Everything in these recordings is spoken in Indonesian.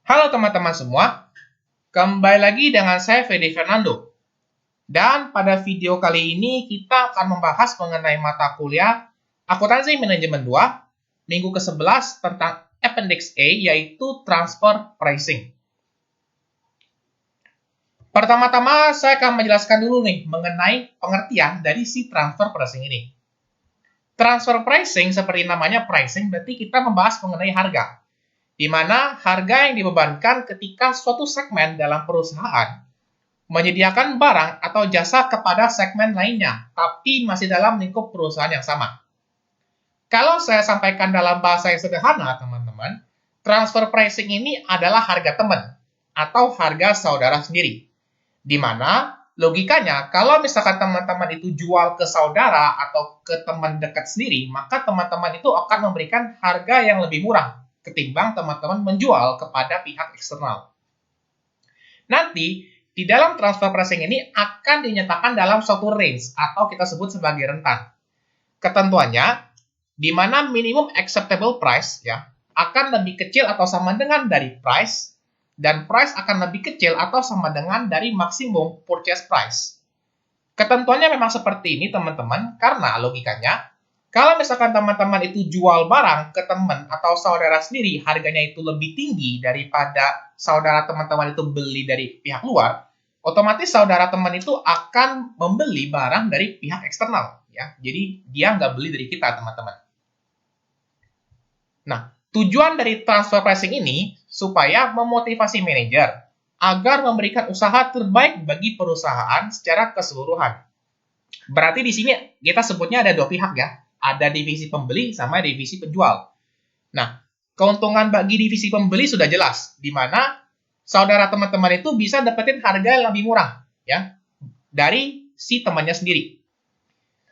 Halo teman-teman semua, kembali lagi dengan saya Fede Fernando. Dan pada video kali ini kita akan membahas mengenai mata kuliah Akuntansi Manajemen 2, minggu ke-11 tentang Appendix A, yaitu Transfer Pricing. Pertama-tama saya akan menjelaskan dulu nih mengenai pengertian dari si Transfer Pricing ini. Transfer Pricing seperti namanya pricing berarti kita membahas mengenai harga, di mana harga yang dibebankan ketika suatu segmen dalam perusahaan menyediakan barang atau jasa kepada segmen lainnya, tapi masih dalam lingkup perusahaan yang sama. Kalau saya sampaikan dalam bahasa yang sederhana, teman-teman, transfer pricing ini adalah harga teman atau harga saudara sendiri. Di mana logikanya, kalau misalkan teman-teman itu jual ke saudara atau ke teman dekat sendiri, maka teman-teman itu akan memberikan harga yang lebih murah ketimbang teman-teman menjual kepada pihak eksternal. Nanti, di dalam transfer pricing ini akan dinyatakan dalam suatu range atau kita sebut sebagai rentan. Ketentuannya, di mana minimum acceptable price ya akan lebih kecil atau sama dengan dari price, dan price akan lebih kecil atau sama dengan dari maksimum purchase price. Ketentuannya memang seperti ini teman-teman, karena logikanya, kalau misalkan teman-teman itu jual barang ke teman atau saudara sendiri, harganya itu lebih tinggi daripada saudara teman-teman itu beli dari pihak luar, otomatis saudara teman itu akan membeli barang dari pihak eksternal. Ya. Jadi dia nggak beli dari kita, teman-teman. Nah, tujuan dari transfer pricing ini supaya memotivasi manajer agar memberikan usaha terbaik bagi perusahaan secara keseluruhan. Berarti di sini kita sebutnya ada dua pihak ya. Ada divisi pembeli sama divisi penjual. Nah, keuntungan bagi divisi pembeli sudah jelas, di mana saudara teman-teman itu bisa dapetin harga yang lebih murah ya dari si temannya sendiri.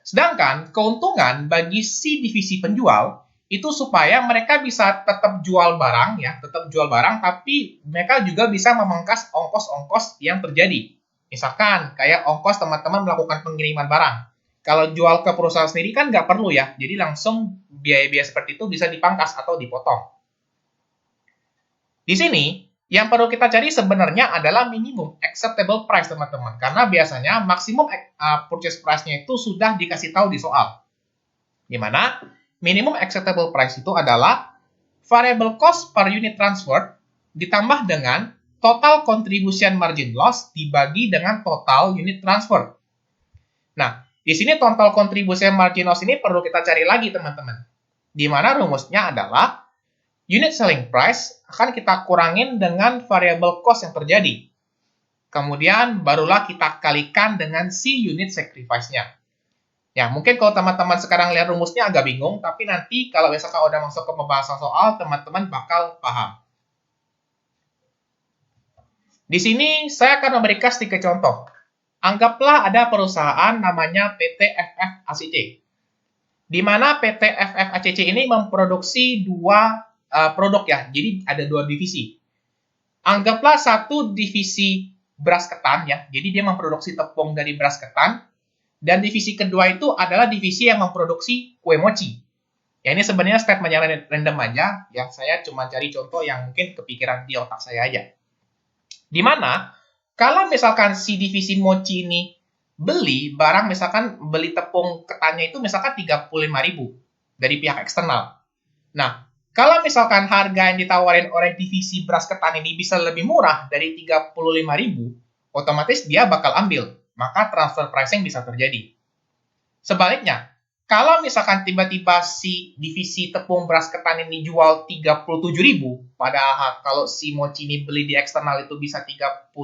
Sedangkan keuntungan bagi si divisi penjual itu supaya mereka bisa tetap jual barang ya, tetap jual barang, tapi mereka juga bisa memangkas ongkos-ongkos yang terjadi. Misalkan kayak ongkos teman-teman melakukan pengiriman barang. Kalau jual ke perusahaan sendiri kan nggak perlu ya, jadi langsung biaya-biaya seperti itu bisa dipangkas atau dipotong. Di sini, yang perlu kita cari sebenarnya adalah minimum acceptable price, teman-teman. Karena biasanya maksimum purchase price-nya itu sudah dikasih tahu di soal. Di mana minimum acceptable price itu adalah variable cost per unit transfer ditambah dengan total contribution margin loss dibagi dengan total unit transfer. Nah, di sini total contribution margin loss ini perlu kita cari lagi, teman-teman. Di mana rumusnya adalah unit selling price akan kita kurangin dengan variable cost yang terjadi. Kemudian barulah kita kalikan dengan si unit sacrifice-nya. Ya, mungkin kalau teman-teman sekarang lihat rumusnya agak bingung, tapi nanti kalau misalkan udah masuk ke pembahasan soal, teman-teman bakal paham. Di sini saya akan memberikan sedikit contoh. Anggaplah ada perusahaan namanya PT FF ACC. Di mana PT FF ACC ini memproduksi dua produk ya, jadi ada dua divisi. Anggaplah satu divisi beras ketan ya, jadi dia memproduksi tepung dari beras ketan, dan divisi kedua itu adalah divisi yang memproduksi kue mochi. Ya ini sebenarnya statement yang random aja, yang saya cuma cari contoh yang mungkin kepikiran di otak saya aja. Dimana, kalau misalkan si divisi mochi ini beli barang, misalkan beli tepung ketannya itu misalkan 35.000 dari pihak eksternal. Nah, kalau misalkan harga yang ditawarin oleh divisi beras ketan ini bisa lebih murah dari 35.000, otomatis dia bakal ambil. Maka transfer pricing bisa terjadi. Sebaliknya, kalau misalkan tiba-tiba si divisi tepung beras ketan ini jual 37.000, padahal kalau si mochi ini beli di eksternal itu bisa 35.000,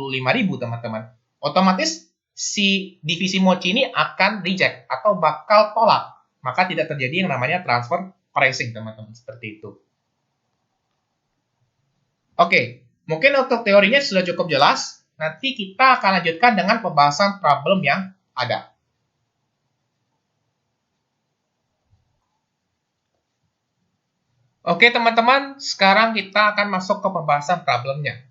teman-teman. Otomatis si divisi mochi ini akan reject atau bakal tolak. Maka tidak terjadi yang namanya transfer pricing, teman-teman. Seperti itu. Oke, mungkin untuk teorinya sudah cukup jelas. Nanti kita akan lanjutkan dengan pembahasan problem yang ada. Oke teman-teman, sekarang kita akan masuk ke pembahasan problemnya.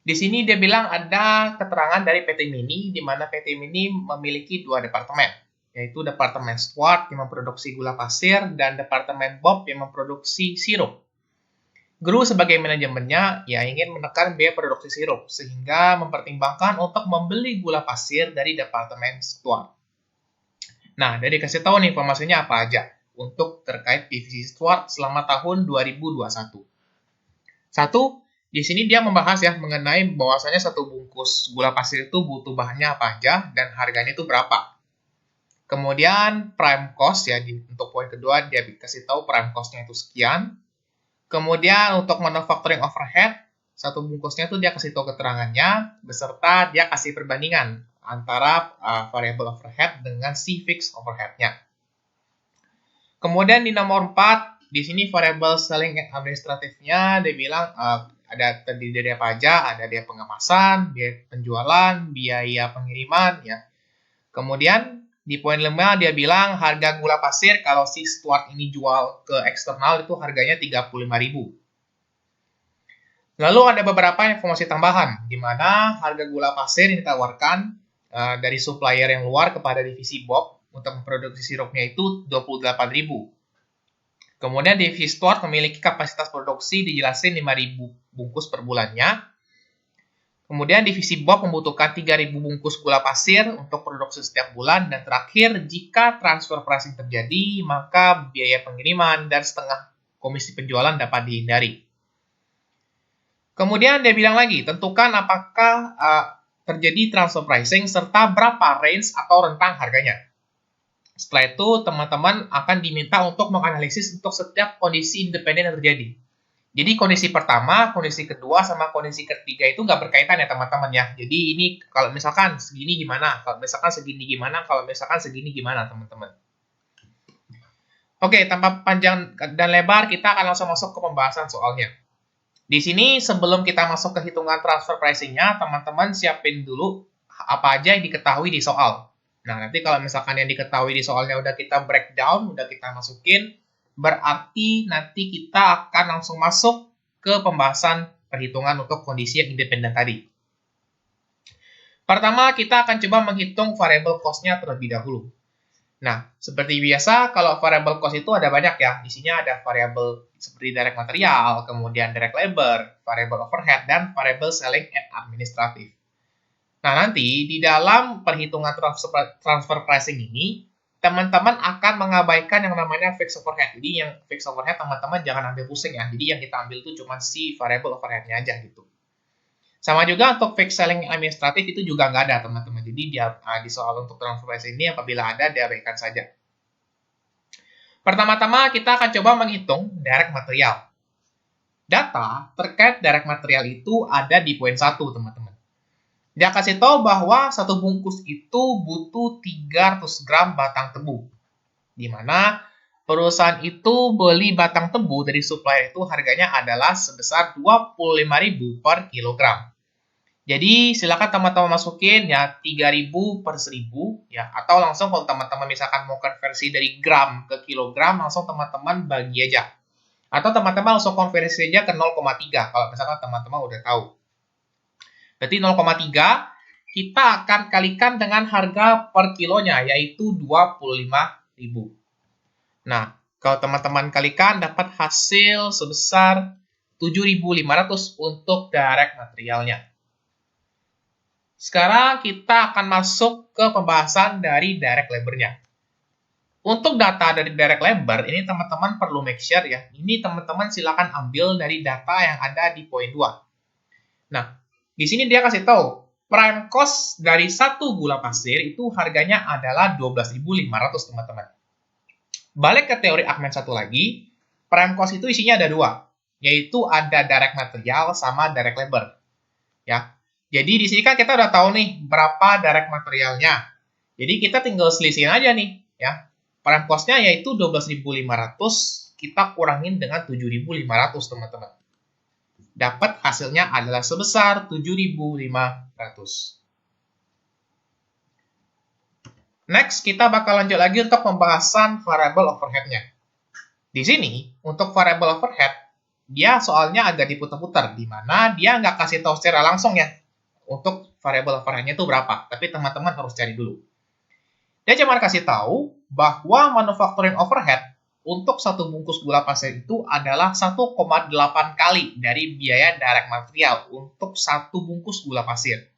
Di sini dia bilang ada keterangan dari PT Mini, di mana PT Mini memiliki dua departemen, yaitu Departemen Stuart yang memproduksi gula pasir dan Departemen Bob yang memproduksi sirup. Guru sebagai manajemennya ya ingin menekan biaya produksi sirup sehingga mempertimbangkan untuk membeli gula pasir dari departemen Stuart. Nah, dari kasih tahu nih informasinya apa aja untuk terkait divisi Stuart selama tahun 2021. Satu, di sini dia membahas ya mengenai bahwasanya satu bungkus gula pasir itu butuh bahannya apa aja dan harganya itu berapa. Kemudian prime cost ya, untuk poin kedua dia kasih tahu prime cost-nya itu sekian. Kemudian untuk manufacturing overhead, satu bungkusnya itu dia kasih tahu keterangannya, beserta dia kasih perbandingan antara variable overhead dengan si fixed overhead-nya. Kemudian di nomor 4, di sini variable selling and administrative-nya dia bilang ada terdiri dari apa aja, ada dia pengemasan, biaya penjualan, biaya pengiriman ya. Kemudian di poin 5 dia bilang harga gula pasir kalau si Stuart ini jual ke eksternal itu harganya 35.000. Lalu ada beberapa informasi tambahan di mana harga gula pasir yang ditawarkan dari supplier yang luar kepada divisi Bob untuk memproduksi sirupnya itu 28.000. Kemudian divisi Stuart memiliki kapasitas produksi dijelasin 5.000 bungkus per bulannya. Kemudian divisi Bob membutuhkan 3.000 bungkus gula pasir untuk produksi setiap bulan. Dan terakhir, jika transfer pricing terjadi, maka biaya pengiriman dan setengah komisi penjualan dapat dihindari. Kemudian dia bilang lagi, tentukan apakah terjadi transfer pricing serta berapa range atau rentang harganya. Setelah itu, teman-teman akan diminta untuk menganalisis untuk setiap kondisi independen yang terjadi. Jadi kondisi pertama, kondisi kedua, sama kondisi ketiga itu nggak berkaitan ya teman-teman ya. Jadi ini kalau misalkan segini gimana, kalau misalkan segini gimana, kalau misalkan segini gimana teman-teman. Oke, tanpa panjang dan lebar, kita akan langsung masuk ke pembahasan soalnya. Di sini sebelum kita masuk ke hitungan transfer pricing-nya, teman-teman siapin dulu apa aja yang diketahui di soal. Nah, nanti kalau misalkan yang diketahui di soalnya udah kita breakdown, udah kita masukin, berarti nanti kita akan langsung masuk ke pembahasan perhitungan untuk kondisi yang independen tadi. Pertama, kita akan coba menghitung variable cost-nya terlebih dahulu. Nah, seperti biasa, kalau variable cost itu ada banyak ya. Di sini ada variable seperti direct material, kemudian direct labor, variable overhead, dan variable selling and administrative. Nah, nanti di dalam perhitungan transfer pricing ini, teman-teman akan mengabaikan yang namanya fixed overhead. Jadi yang fixed overhead teman-teman jangan ambil pusing ya. Jadi yang kita ambil itu cuma si variable overhead-nya aja gitu. Sama juga untuk fixed selling administratif itu juga nggak ada teman-teman. Jadi di soal untuk transfer pricing ini apabila ada diabaikan saja. Pertama-tama kita akan coba menghitung direct material. Data terkait direct material itu ada di poin 1 teman-teman. Dia kasih tahu bahwa satu bungkus itu butuh 300 gram batang tebu. Di mana perusahaan itu beli batang tebu dari supplier itu harganya adalah sebesar 25.000 per kilogram. Jadi silakan teman-teman masukin ya 3.000 per 1.000 ya, atau langsung kalau teman-teman misalkan mau konversi dari gram ke kilogram langsung teman-teman bagi aja. Atau teman-teman langsung konversi aja ke 0,3 kalau misalkan teman-teman udah tahu. Berarti 0,3 kita akan kalikan dengan harga per kilonya, yaitu 25.000. Nah, kalau teman-teman kalikan dapat hasil sebesar 7.500 untuk direct materialnya. Sekarang kita akan masuk ke pembahasan dari direct labor-nya. Untuk data dari direct labor, ini teman-teman perlu make sure ya. Ini teman-teman silakan ambil dari data yang ada di poin 2. Nah, di sini dia kasih tahu, prime cost dari satu gula pasir itu harganya adalah 12.500 teman-teman. Balik ke teori Ahmed satu lagi, prime cost itu isinya ada dua, yaitu ada direct material sama direct labor. Ya, jadi di sini kan kita udah tahu nih berapa direct materialnya. Jadi kita tinggal selisihin aja nih, ya. Prime cost-nya yaitu 12.500, kita kurangin dengan 7.500 teman-teman. Dapat hasilnya adalah sebesar 7.500. Next, kita bakal lanjut lagi untuk pembahasan variable overhead-nya. Di sini, untuk variable overhead, dia soalnya agak diputar-putar, di mana dia nggak kasih tahu secara langsung ya, untuk variable overhead-nya itu berapa. Tapi teman-teman harus cari dulu. Dia cuma kasih tahu bahwa manufacturing overhead untuk satu bungkus gula pasir itu adalah 1,8 kali dari biaya direct material untuk satu bungkus gula pasir.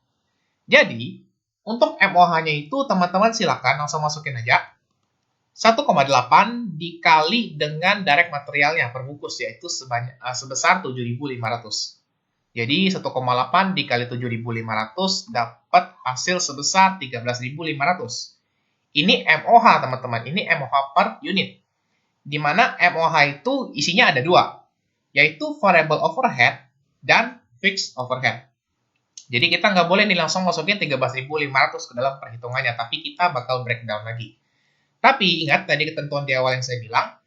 Jadi, untuk MOH-nya itu teman-teman silakan langsung masukin aja 1,8 dikali dengan direct materialnya per bungkus, yaitu sebesar 7.500. Jadi 1,8 dikali 7.500 dapat hasil sebesar 13.500. Ini MOH teman-teman, ini MOH per unit. Di mana MOH itu isinya ada dua, yaitu variable overhead dan fixed overhead. Jadi kita nggak boleh nih langsung masukin 13.500 ke dalam perhitungannya, tapi kita bakal breakdown lagi. Tapi ingat tadi ketentuan di awal yang saya bilang,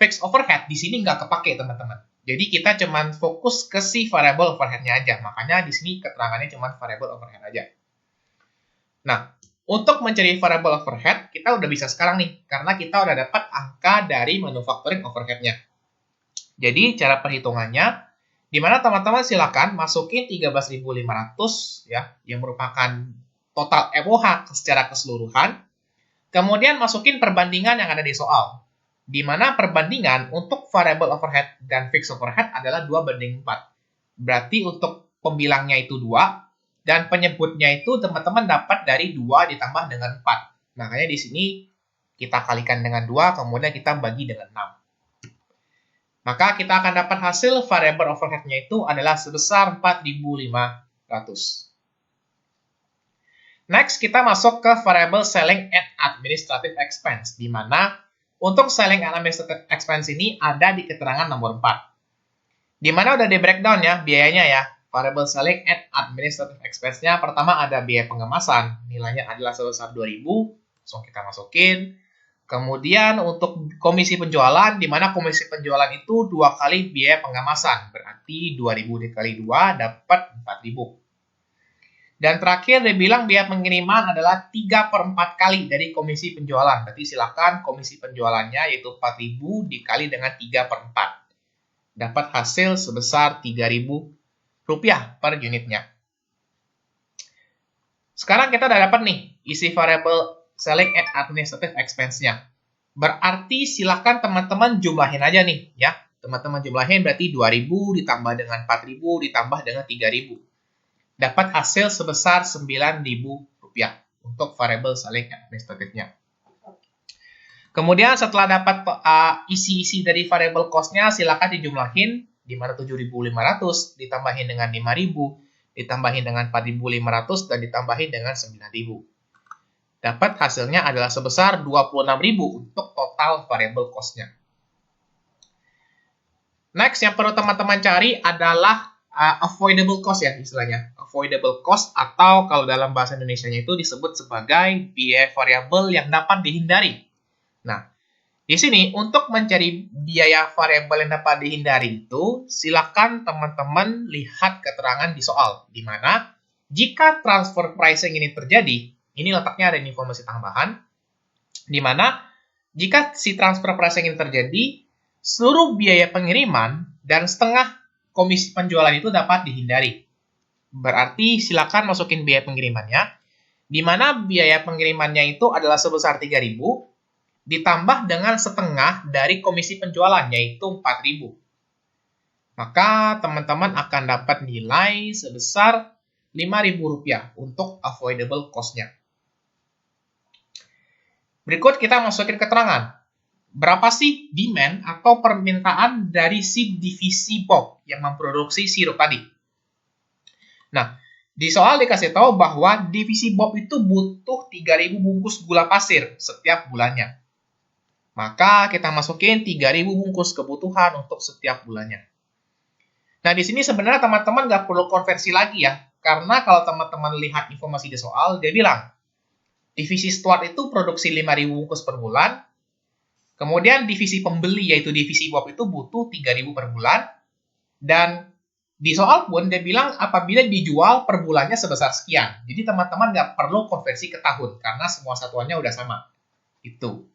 fixed overhead di sini nggak kepake teman-teman. Jadi kita cuman fokus ke si variable overhead-nya aja. Makanya di sini keterangannya cuman variable overhead aja. Nah, untuk mencari variable overhead, kita udah bisa sekarang nih, karena kita udah dapat angka dari manufacturing overhead-nya. Jadi cara perhitungannya, di mana teman-teman silakan masukin 13.500 ya, yang merupakan total MOH secara keseluruhan. Kemudian masukin perbandingan yang ada di soal, di mana perbandingan untuk variable overhead dan fixed overhead adalah 2:4. Berarti untuk pembilangnya itu 2, dan penyebutnya itu teman-teman dapat dari 2 ditambah dengan 4. Makanya di sini kita kalikan dengan 2, kemudian kita bagi dengan 6. Maka kita akan dapat hasil variable overhead-nya itu adalah sebesar 4.500. Next, kita masuk ke variable selling and administrative expense, di mana untuk selling and administrative expense ini ada di keterangan nomor 4. Di mana udah di breakdown ya, biayanya ya. Variable selling and administrative expense-nya pertama ada biaya pengemasan, nilainya adalah sebesar 2.000, langsung kita masukin. Kemudian untuk komisi penjualan, di mana komisi penjualan itu 2 kali biaya pengemasan, berarti 2.000 dikali 2 dapat 4.000. Dan terakhir dia bilang biaya pengiriman adalah 3/4 kali dari komisi penjualan. Berarti silakan komisi penjualannya yaitu 4.000 dikali dengan 3/4. Dapat hasil sebesar 3.000 rupiah per unitnya. Sekarang kita udah dapat nih isi variable selling and administrative expense-nya. Berarti silakan teman-teman jumlahin aja nih ya. Teman-teman jumlahin berarti 2.000 ditambah dengan 4.000 ditambah dengan 3.000. Dapat hasil sebesar 9.000 rupiah untuk variable selling and administrative-nya. Kemudian setelah dapat isi-isi dari variable cost-nya, silakan dijumlahin, di mana 7.500 ditambahin dengan 5.000, ditambahin dengan 4.500, dan ditambahin dengan 9.000. Dapat hasilnya adalah sebesar 26.000 untuk total variable cost-nya. Next, yang perlu teman-teman cari adalah avoidable cost ya istilahnya. Avoidable cost atau kalau dalam bahasa Indonesianya itu disebut sebagai biaya variabel yang dapat dihindari. Nah, di sini untuk mencari biaya variabel yang dapat dihindari itu, silakan teman-teman lihat keterangan di soal, di mana jika transfer pricing ini terjadi, ini letaknya ada informasi tambahan, di mana jika si transfer pricing ini terjadi, seluruh biaya pengiriman dan setengah komisi penjualan itu dapat dihindari. Berarti silakan masukin biaya pengirimannya, di mana biaya pengirimannya itu adalah sebesar 3.000, ditambah dengan setengah dari komisi penjualan, yaitu 4.000. Maka teman-teman akan dapat nilai sebesar 5.000 rupiah untuk avoidable cost-nya. Berikut kita masukin keterangan. Berapa sih demand atau permintaan dari si divisi Bob yang memproduksi sirup tadi? Nah, di soal dikasih tahu bahwa divisi Bob itu butuh 3.000 bungkus gula pasir setiap bulannya. Maka kita masukin 3.000 bungkus kebutuhan untuk setiap bulannya. Nah, di sini sebenarnya teman-teman nggak perlu konversi lagi ya. Karena kalau teman-teman lihat informasi di soal, dia bilang, divisi Stuart itu produksi 5.000 bungkus per bulan. Kemudian divisi pembeli, yaitu divisi Bob itu butuh 3.000 per bulan. Dan di soal pun dia bilang apabila dijual per bulannya sebesar sekian. Jadi teman-teman nggak perlu konversi ke tahun, karena semua satuannya udah sama. Itu.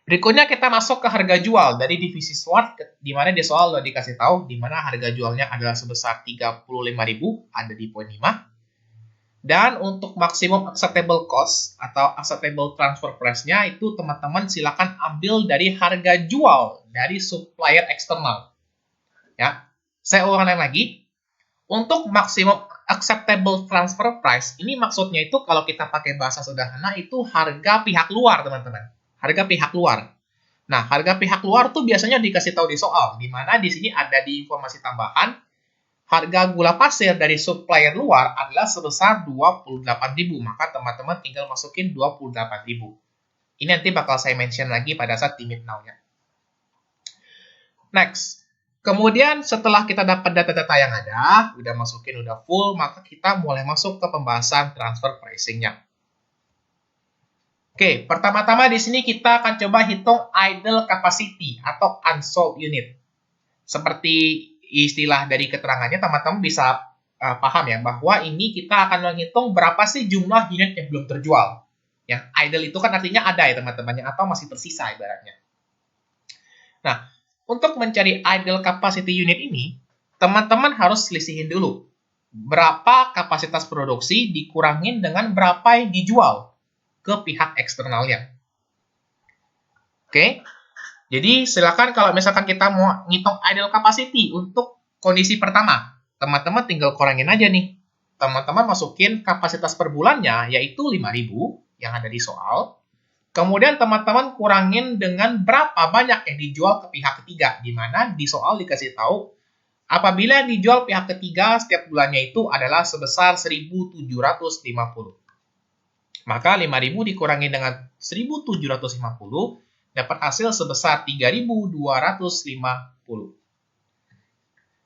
Berikutnya kita masuk ke harga jual dari divisi Stuart, di mana di soal udah dikasih tahu, di mana harga jualnya adalah sebesar 35.000, ada di poin 5. Dan untuk maksimum acceptable cost atau acceptable transfer price-nya itu teman-teman silakan ambil dari harga jual dari supplier eksternal. Ya, saya ulangi lagi. Untuk maksimum acceptable transfer price, ini maksudnya itu kalau kita pakai bahasa sederhana itu harga pihak luar, teman-teman. Harga pihak luar. Nah, harga pihak luar tuh biasanya dikasih tahu di soal, di mana di sini ada di informasi tambahan, harga gula pasir dari supplier luar adalah sebesar 28.000, maka teman-teman tinggal masukin 28.000. Ini nanti bakal saya mention lagi pada saat di Meet Now-nya. Next. Kemudian setelah kita dapat data-data yang ada, udah masukin, udah full, maka kita mulai masuk ke pembahasan transfer pricing-nya. Oke, pertama-tama di sini kita akan coba hitung idle capacity atau unsold unit. Seperti istilah dari keterangannya, teman-teman bisa paham ya, bahwa ini kita akan menghitung berapa sih jumlah unit yang belum terjual. Ya, idle itu kan artinya ada ya teman-teman, atau masih tersisa ibaratnya. Nah, untuk mencari idle capacity unit ini, teman-teman harus selisihin dulu. Berapa kapasitas produksi dikurangin dengan berapa yang dijual ke pihak eksternalnya. Oke, jadi silakan kalau misalkan kita mau ngitung idle capacity untuk kondisi pertama, teman-teman tinggal kurangin aja nih. Teman-teman masukin kapasitas per bulannya, yaitu 5.000 yang ada di soal. Kemudian teman-teman kurangin dengan berapa banyak yang dijual ke pihak ketiga, di mana di soal dikasih tahu apabila dijual pihak ketiga setiap bulannya itu adalah sebesar 1.750. Maka 5.000 dikurangi dengan 1.750 dapat hasil sebesar 3.250.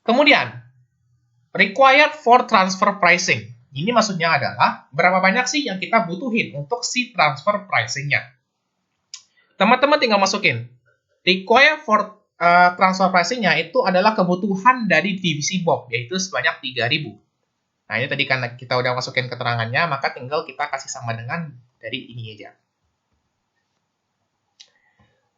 Kemudian, required for transfer pricing. Ini maksudnya adalah berapa banyak sih yang kita butuhin untuk si transfer pricing-nya. Teman-teman tinggal masukin. Require for transfer pricing-nya itu adalah kebutuhan dari divisi Bob, yaitu sebanyak 3.000. Nah, ini tadi karena kita udah masukin keterangannya, maka tinggal kita kasih sama dengan dari ini aja.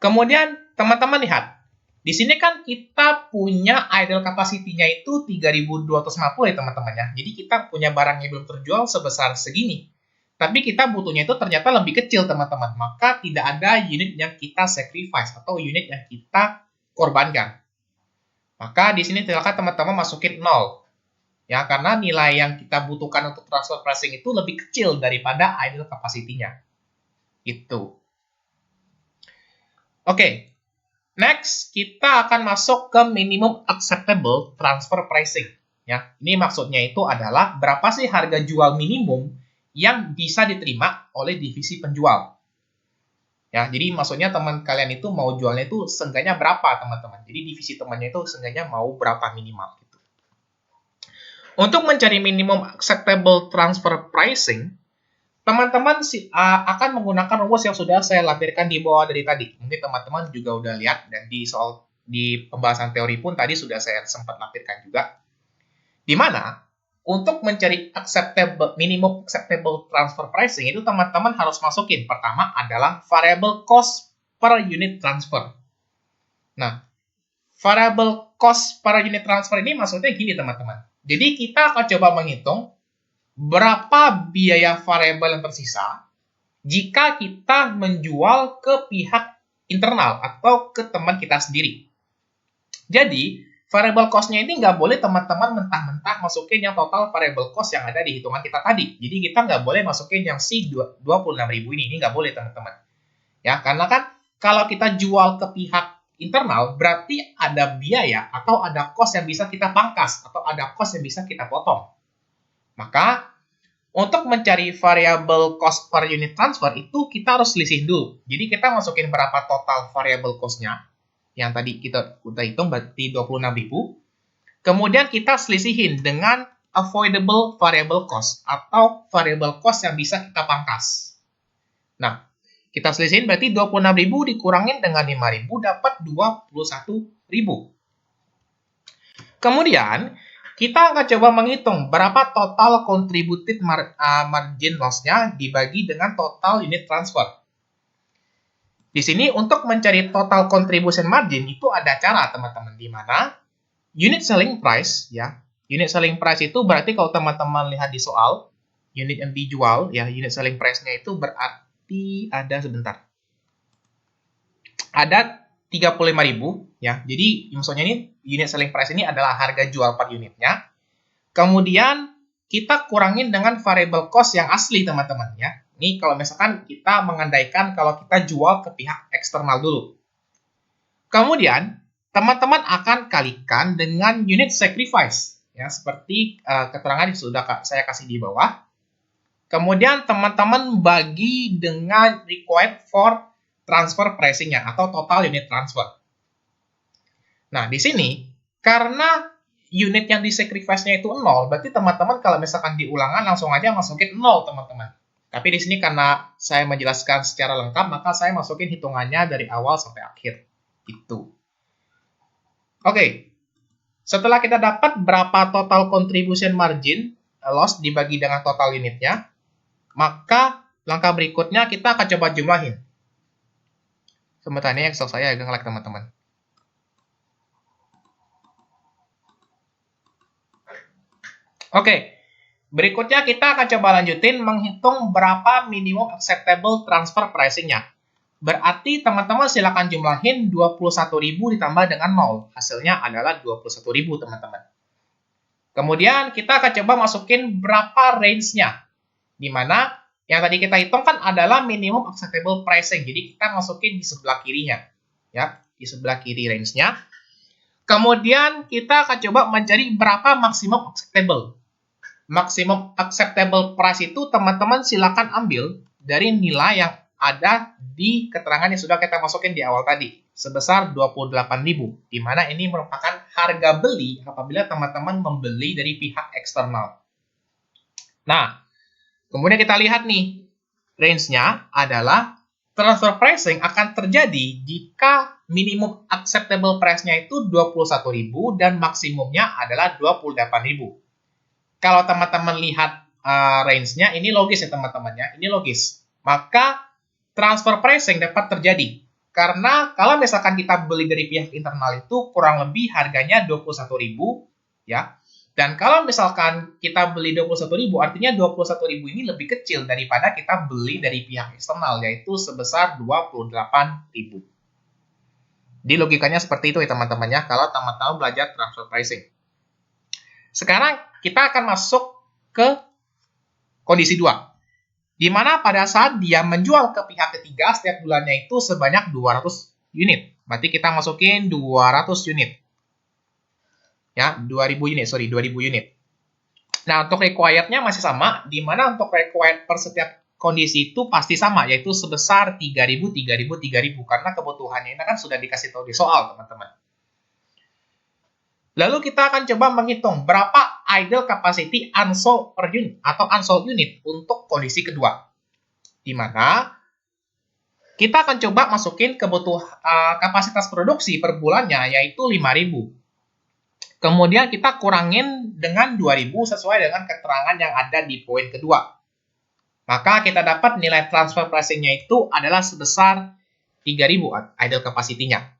Kemudian, teman-teman lihat. Di sini kan kita punya idle capacity-nya itu 3.250 ya, teman-teman ya. Jadi kita punya barang yang belum terjual sebesar segini. Tapi kita butuhnya itu ternyata lebih kecil, teman-teman. Maka tidak ada unit yang kita sacrifice atau unit yang kita korbankan. Maka di sini silakan teman-teman masukin 0. Ya, karena nilai yang kita butuhkan untuk transfer pricing itu lebih kecil daripada idle capacity-nya. Itu. Oke. Next, kita akan masuk ke minimum acceptable transfer pricing. Ya, ini maksudnya itu adalah berapa sih harga jual minimum yang bisa diterima oleh divisi penjual. Ya, jadi maksudnya teman kalian itu mau jualnya itu seenggaknya berapa, teman-teman. Jadi divisi temannya itu seenggaknya mau berapa minimal gitu. Untuk mencari minimum acceptable transfer pricing, teman-teman akan menggunakan rumus yang sudah saya lampirkan di bawah dari tadi. Mungkin teman-teman juga udah lihat dan di pembahasan teori pun tadi sudah saya sempat lampirkan juga. Di mana untuk mencari minimum acceptable transfer pricing itu teman-teman harus masukin. Pertama adalah variable cost per unit transfer. Nah, variable cost per unit transfer ini maksudnya gini teman-teman. Jadi kita akan coba menghitung berapa biaya variabel yang tersisa jika kita menjual ke pihak internal atau ke teman kita sendiri. Jadi, variable cost-nya ini nggak boleh teman-teman mentah-mentah masukin yang total variable cost yang ada di hitungan kita tadi. Jadi kita nggak boleh masukin yang si 26.000 ini nggak boleh teman-teman. Ya, karena kan kalau kita jual ke pihak internal, berarti ada biaya atau ada cost yang bisa kita pangkas atau ada cost yang bisa kita potong. Maka untuk mencari variable cost per unit transfer itu kita harus selisih dulu. Jadi kita masukin berapa total variable cost-nya. Yang tadi kita udah hitung berarti 26.000. Kemudian kita selisihin dengan avoidable variable cost atau variable cost yang bisa kita pangkas. Nah, kita selisihin berarti 26.000 dikurangin dengan 5.000 dapat 21.000. Kemudian kita akan coba menghitung berapa total contributed margin loss-nya dibagi dengan total unit transfer. Di sini untuk mencari total contribution margin itu ada cara teman-teman, di mana unit selling price ya. Unit selling price itu berarti kalau teman-teman lihat di soal, unit yang dijual, ya, unit selling price-nya itu berarti ada sebentar. Ada 35.000, ya. Jadi maksudnya ini unit selling price ini adalah harga jual per unitnya. Kemudian kita kurangin dengan variable cost yang asli, teman-teman, ya. Ini kalau misalkan kita mengandaikan kalau kita jual ke pihak eksternal dulu. Kemudian teman-teman akan kalikan dengan unit sacrifice, ya, seperti keterangan yang sudah saya kasih di bawah. Kemudian teman-teman bagi dengan required for transfer pricing-nya atau total unit transfer. Nah, di sini karena unit yang di sacrifice-nya itu 0, berarti teman-teman kalau misalkan di ulangan langsung aja masukin 0, teman-teman. Tapi di sini karena saya menjelaskan secara lengkap, maka saya masukin hitungannya dari awal sampai akhir. Itu. Oke. Setelah kita dapat berapa total contribution margin loss dibagi dengan total unitnya, maka langkah berikutnya kita akan coba jumlahin. Sebentar, ini Excel saya agak nge-lag, teman-teman. Oke, berikutnya kita akan coba lanjutin menghitung berapa minimum acceptable transfer pricing-nya. Berarti teman-teman silakan jumlahin 21.000 ditambah dengan 0. Hasilnya adalah 21.000, teman-teman. Kemudian kita akan coba masukin berapa range-nya. Dimana yang tadi kita hitung kan adalah minimum acceptable pricing. Jadi kita masukin di sebelah kirinya. Ya, di sebelah kiri range-nya. Kemudian kita akan coba mencari berapa maksimum acceptable. Maksimum acceptable price itu teman-teman silakan ambil dari nilai yang ada di keterangan yang sudah kita masukin di awal tadi, sebesar 28.000, di mana ini merupakan harga beli apabila teman-teman membeli dari pihak eksternal. Nah, kemudian kita lihat nih, range-nya adalah transfer pricing akan terjadi jika minimum acceptable price-nya itu 21.000 dan maksimumnya adalah 28.000. Kalau teman-teman lihat range-nya, ini logis ya teman-teman ya, ini logis. Maka transfer pricing dapat terjadi. Karena kalau misalkan kita beli dari pihak internal itu kurang lebih harganya 21.000 ya. Dan kalau misalkan kita beli 21.000 artinya 21.000 ini lebih kecil daripada kita beli dari pihak eksternal yaitu sebesar 28.000. Jadi logikanya seperti itu ya teman-teman ya kalau teman-teman belajar transfer pricing. Sekarang kita akan masuk ke kondisi 2. Di mana pada saat dia menjual ke pihak ketiga setiap bulannya itu sebanyak 200 unit. Berarti kita masukin 200 unit. Ya, 2000 unit. Nah, untuk required-nya masih sama, di mana untuk required per setiap kondisi itu pasti sama, yaitu sebesar 3.000, 3.000, 3.000. Karena kebutuhannya ini kan sudah dikasih tahu di soal, teman-teman. Lalu kita akan coba menghitung berapa idle capacity unsold per unit atau unsold unit untuk kondisi kedua. Di mana kita akan coba masukin kebutuhan kapasitas produksi per bulannya yaitu 5.000. Kemudian kita kurangin dengan 2.000 sesuai dengan keterangan yang ada di poin kedua. Maka kita dapat nilai transfer pricing-nya itu adalah sebesar 3.000 idle capacity-nya.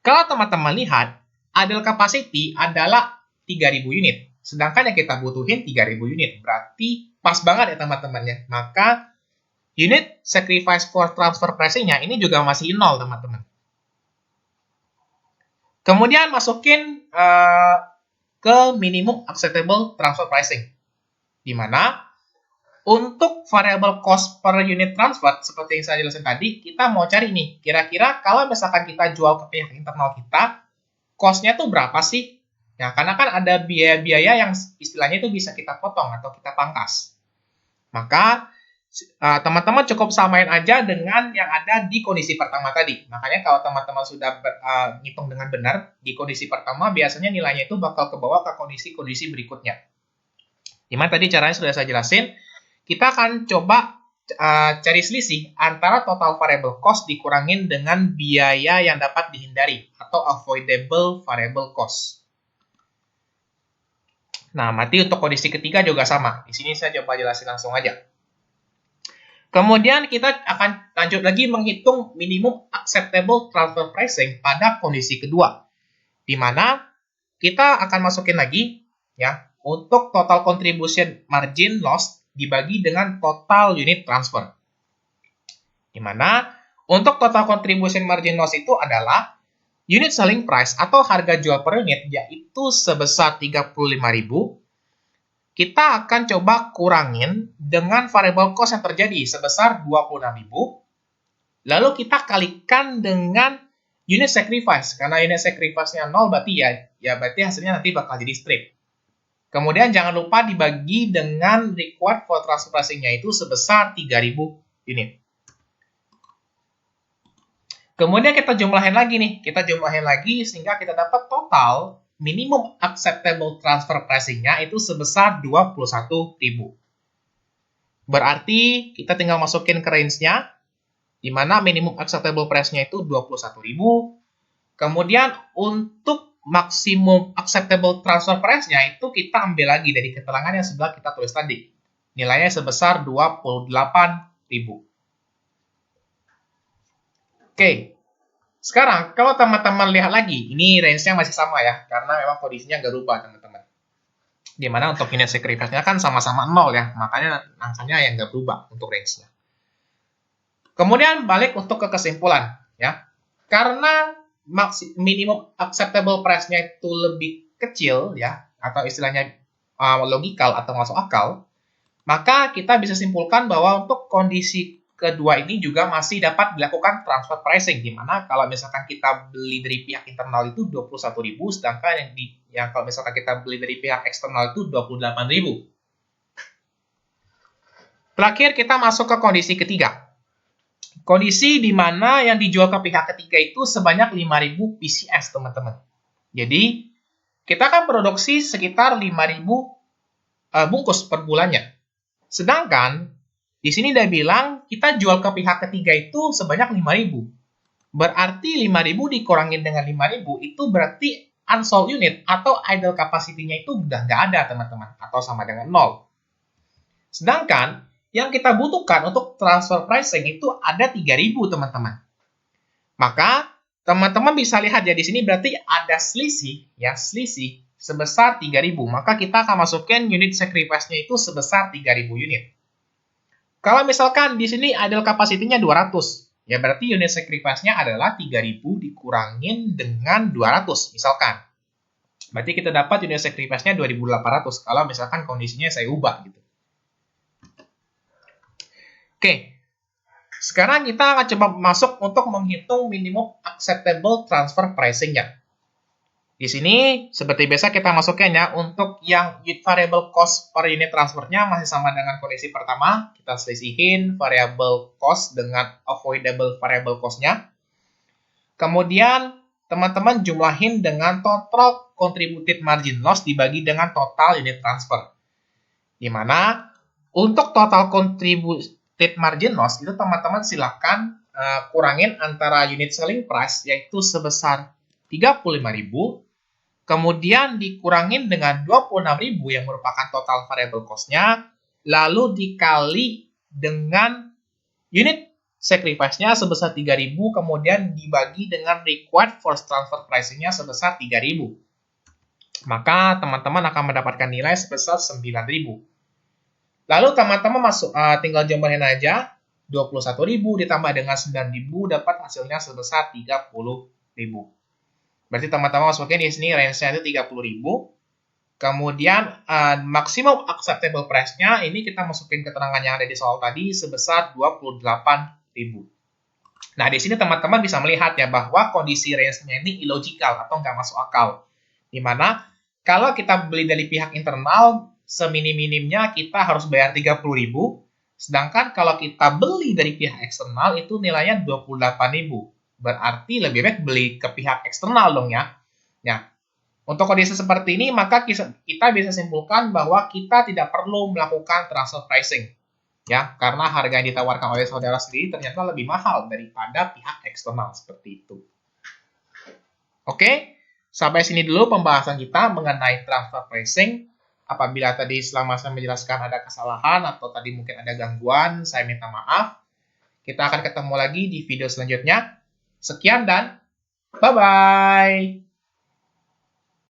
Kalau teman-teman lihat, idle capacity adalah 3.000 unit. Sedangkan yang kita butuhin 3.000 unit. Berarti pas banget ya teman-teman ya. Maka unit sacrifice for transfer pricing-nya ini juga masih 0 teman-teman. Kemudian masukin ke minimum acceptable transfer pricing. Di mana untuk variable cost per unit transfer, seperti yang saya jelaskan tadi, kita mau cari nih, kira-kira kalau misalkan kita jual ke pihak internal kita, cost-nya tuh berapa sih? Ya, karena kan ada biaya-biaya yang istilahnya itu bisa kita potong atau kita pangkas. Maka teman-teman cukup samain aja dengan yang ada di kondisi pertama tadi. Makanya kalau teman-teman sudah ngitung dengan benar, di kondisi pertama biasanya nilainya itu bakal kebawa ke kondisi-kondisi berikutnya. Dimana tadi caranya sudah saya jelasin, kita akan coba cari selisih antara total variable cost dikurangin dengan biaya yang dapat dihindari atau avoidable variable cost. Nah, mati untuk kondisi ketiga juga sama. Di sini saya coba jelasin langsung aja. Kemudian kita akan lanjut lagi menghitung minimum acceptable transfer pricing pada kondisi kedua. Di mana kita akan masukin lagi ya untuk total contribution margin loss dibagi dengan total unit transfer. Di mana untuk total contribution margin loss itu adalah unit selling price atau harga jual per unit, yaitu sebesar 35.000. Kita akan coba kurangin dengan variable cost yang terjadi sebesar 26.000. Lalu kita kalikan dengan unit sacrifice. Karena unit sacrifice-nya 0 berarti ya berarti hasilnya nanti bakal jadi strip. Kemudian jangan lupa dibagi dengan required for transfer pricing-nya itu sebesar 3.000 unit. Kemudian kita jumlahin lagi nih. Kita jumlahin lagi sehingga kita dapat total minimum acceptable transfer pricing-nya itu sebesar 21.000. Berarti kita tinggal masukin ke range-nya, di mana minimum acceptable price-nya itu 21.000. Kemudian untuk maksimum acceptable transfer price-nya itu kita ambil lagi dari keterangan yang sebelah kita tulis tadi. Nilainya sebesar 28.000. Oke. Sekarang, kalau teman-teman lihat lagi, ini range-nya masih sama ya, karena memang kondisinya nggak berubah, teman-teman. Dimana untuk unit sacrifice-nya kan sama-sama 0 ya, makanya angkanya yang nggak berubah untuk range-nya. Kemudian balik untuk ke kesimpulan, ya. Karena minimum acceptable price-nya itu lebih kecil, ya, atau istilahnya logikal atau masuk akal, maka kita bisa simpulkan bahwa untuk kondisi kedua ini juga masih dapat dilakukan transfer pricing, di mana kalau misalkan kita beli dari pihak internal itu 21.000, sedangkan yang kalau misalkan kita beli dari pihak eksternal itu 28.000. Terakhir kita masuk ke kondisi ketiga. Kondisi di mana yang dijual ke pihak ketiga itu sebanyak 5.000 PCS, teman-teman. Jadi, kita kan produksi sekitar 5.000 bungkus per bulannya. Sedangkan, di sini dia bilang kita jual ke pihak ketiga itu sebanyak 5.000. Berarti 5.000 dikurangin dengan 5.000 itu berarti unsold unit atau idle capacity-nya itu udah nggak ada, teman-teman. Atau sama dengan 0. Sedangkan, yang kita butuhkan untuk transfer pricing itu ada 3.000, teman-teman. Maka, teman-teman bisa lihat ya di sini berarti ada selisih sebesar 3.000. Maka kita akan masukin unit sacrifice-nya itu sebesar 3.000 unit. Kalau misalkan di sini idle capacity-nya 200, ya berarti unit sacrifice-nya adalah 3.000 dikurangin dengan 200, misalkan. Berarti kita dapat unit sacrifice-nya 2.800 kalau misalkan kondisinya saya ubah gitu. Oke, sekarang kita akan coba masuk untuk menghitung minimum acceptable transfer pricing-nya. Di sini, seperti biasa kita masukin ya, untuk yang variable cost per unit transfernya masih sama dengan kondisi pertama. Kita selisihin variable cost dengan avoidable variable cost-nya. Kemudian, teman-teman jumlahin dengan total contributed margin loss dibagi dengan total unit transfer. Di mana, untuk total contributed margin loss itu teman-teman silakan kurangin antara unit selling price yaitu sebesar 35.000, kemudian dikurangin dengan 26.000 yang merupakan total variable cost-nya, lalu dikali dengan unit sacrifice-nya sebesar 3.000, kemudian dibagi dengan required force transfer pricing-nya sebesar 3.000. Maka teman-teman akan mendapatkan nilai sebesar 9.000. Lalu teman-teman tinggal jumlahin aja 21.000 ditambah dengan 9.000 dapat hasilnya sebesar 30.000. Berarti teman-teman masukin di sini range-nya itu 30.000. Kemudian maximum acceptable price-nya ini kita masukin keterangan yang ada di soal tadi sebesar 28.000. Nah, di sini teman-teman bisa melihat ya bahwa kondisi range-nya ini illogical atau nggak masuk akal. Dimana kalau kita beli dari pihak internal seminim-minimnya kita harus bayar 30.000, sedangkan kalau kita beli dari pihak eksternal itu nilainya 28.000. Berarti lebih baik beli ke pihak eksternal dong ya. Nah, untuk kondisi seperti ini maka kita bisa simpulkan bahwa kita tidak perlu melakukan transfer pricing. Ya, karena harga yang ditawarkan oleh saudara sendiri ternyata lebih mahal daripada pihak eksternal seperti itu. Oke, sampai sini dulu pembahasan kita mengenai transfer pricing. Apabila tadi selama saya menjelaskan ada kesalahan atau tadi mungkin ada gangguan, saya minta maaf. Kita akan ketemu lagi di video selanjutnya. Sekian dan bye-bye.